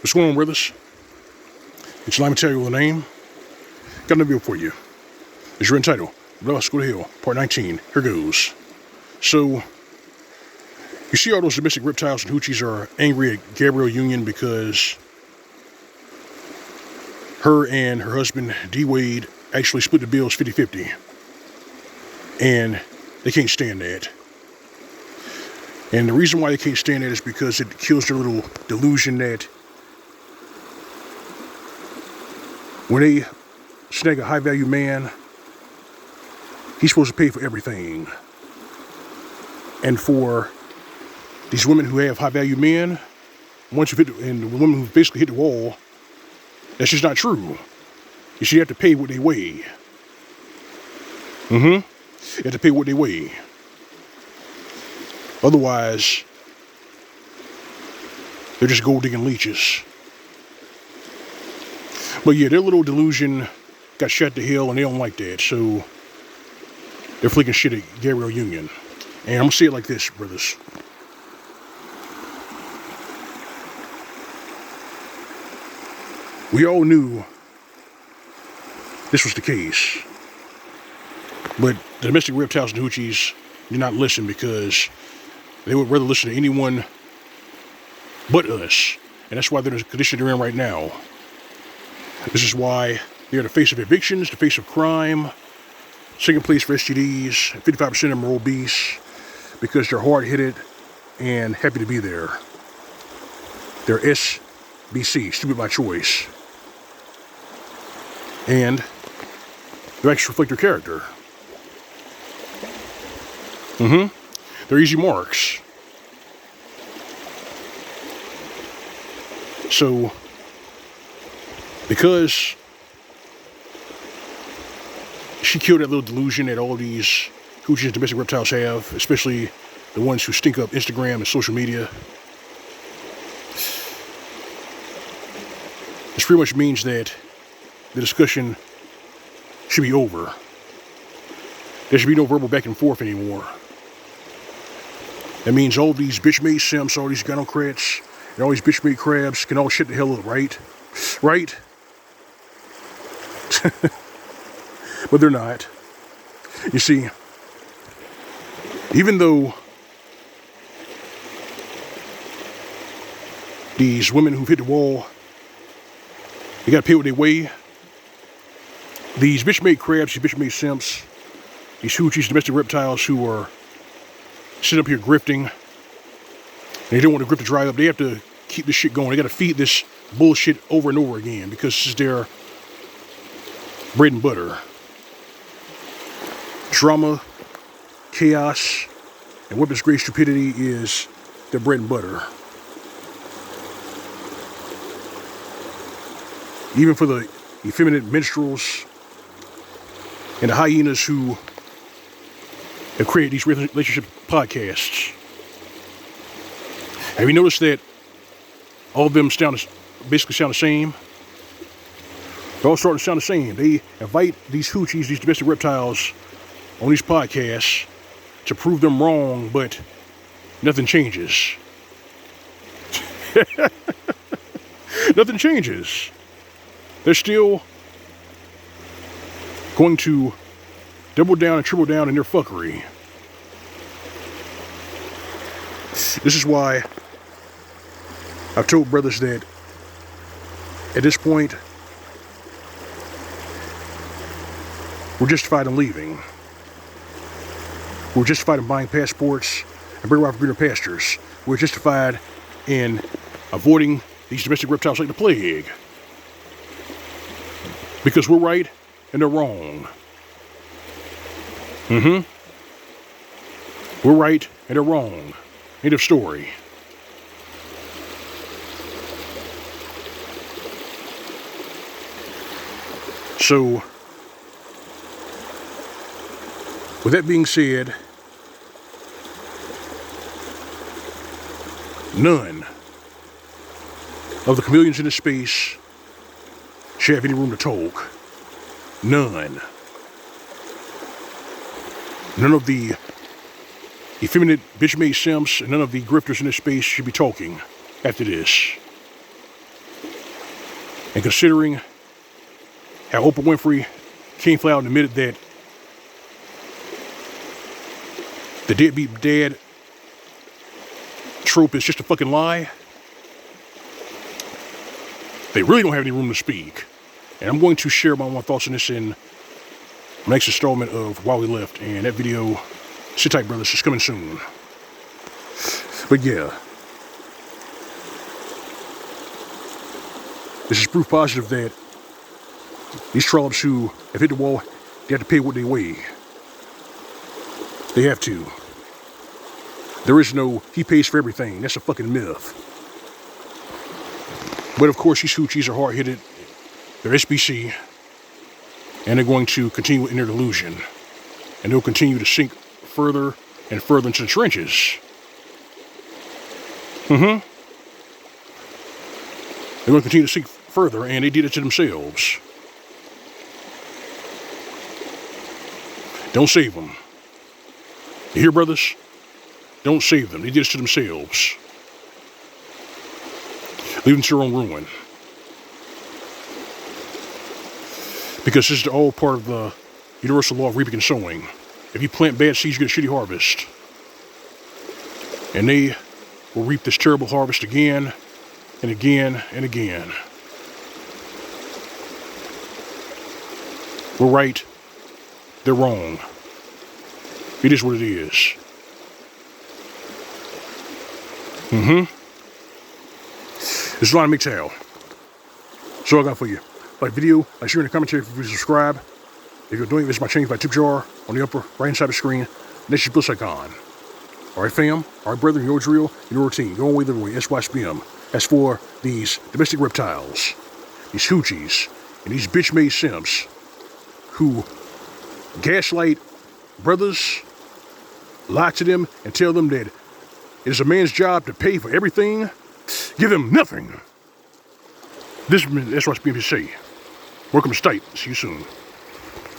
What's going on, brothers? It's L.O.M tell you the name. Got another video for you. As you're entitled, Let's Go to Hell, Part 19. Here goes. So, you see all those domestic reptiles and hoochies are angry at Gabrielle Union because her and her husband, D. Wade, actually split the bills 50-50. And they can't stand that. And the reason why they can't stand that is because it kills their little delusion that when they snag a high-value man, he's supposed to pay for everything. And for these women who have high-value men, once you hit and the women who basically hit the wall, that's just not true. You see, you have to pay what they weigh. You have to pay what they weigh. Otherwise, they're just gold-digging leeches. But yeah, their little delusion got shot to hell, and they don't like that. So they're flicking shit at Gabrielle Union. And I'm going to say it like this, brothers. We all knew this was the case. But the domestic reptiles and hoochies did not listen because they would rather listen to anyone but us. And that's why they're in the condition they're in right now. This is why they're the face of evictions, the face of crime, second place for STDs, 55% of them are obese because they're hard-headed and happy to be there. They're SBC, stupid by choice. And they actually reflect their character. They're easy marks. So, because she killed that little delusion that all these hoochies and domestic reptiles have, especially the ones who stink up Instagram and social media, this pretty much means that the discussion should be over. There should be no verbal back and forth anymore. That means all these bitch-made simps, all these gynocrats, and all these bitch-made crabs can all shut the hell up, right? Right? But they're not. You see, even though these women who've hit the wall, they gotta pay what they weigh, these bitch-made crabs, these bitch-made simps, these hoochies, domestic reptiles who are sitting up here grifting, and they don't want the grip to dry up, they have to keep this shit going. They gotta feed this bullshit over and over again because this is their bread and butter. Drama, chaos, and weapons-grade stupidity is their bread and butter. Even for the effeminate minstrels and the hyenas who have created these relationship podcasts. Have you noticed that all of them basically sound the same? They're all starting to sound the same. They invite these hoochies, these domestic reptiles, on these podcasts to prove them wrong, but nothing changes. Nothing changes. They're still going to double down and triple down in their fuckery. This is why I've told brothers that at this point, we're justified in leaving. We're justified in buying passports and bringing off greener pastures. We're justified in avoiding these domestic reptiles like the plague. Because we're right and they're wrong. We're right and they're wrong. End of story. So, with that being said, none of the chameleons in this space should have any room to talk. None. None of the effeminate bitch-made simps and none of the grifters in this space should be talking after this. And considering how Oprah Winfrey came flat out and admitted that the deadbeat dad trope is just a fucking lie, they really don't have any room to speak. And I'm going to share my own thoughts on this in my next installment of While We Left. And that video, sit tight, brothers, is coming soon. But yeah, this is proof positive that these trollops who have hit the wall, they have to pay what they weigh. They have to. There is no, he pays for everything. That's a fucking myth. But of course, these hoochies are hard-headed. They're SBC. And they're going to continue in their delusion. And they'll continue to sink further and further into the trenches. They're going to continue to sink further, and they did it to themselves. Don't save them. You hear, brothers? Don't save them. They did it to themselves. Leave them to their own ruin. Because this is all part of the universal law of reaping and sowing. If you plant bad seeds, you get a shitty harvest. And they will reap this terrible harvest again and again and again. We're right. They're wrong. It is what it is. This is Lon McTow. So I got for you. Like video, like share in the commentary if you subscribe. If you're doing this, my change by tip jar on the upper right hand side of the screen. Next is plus icon. Alright fam, alright brethren, your drill, your routine, your own way, the way, SYSBM. As for these domestic reptiles, these hoochies, and these bitch-made simps who gaslight brothers, lie to them, and tell them that it is a man's job to pay for everything, give them nothing. This is SYSBM say. Welcome to state. See you soon.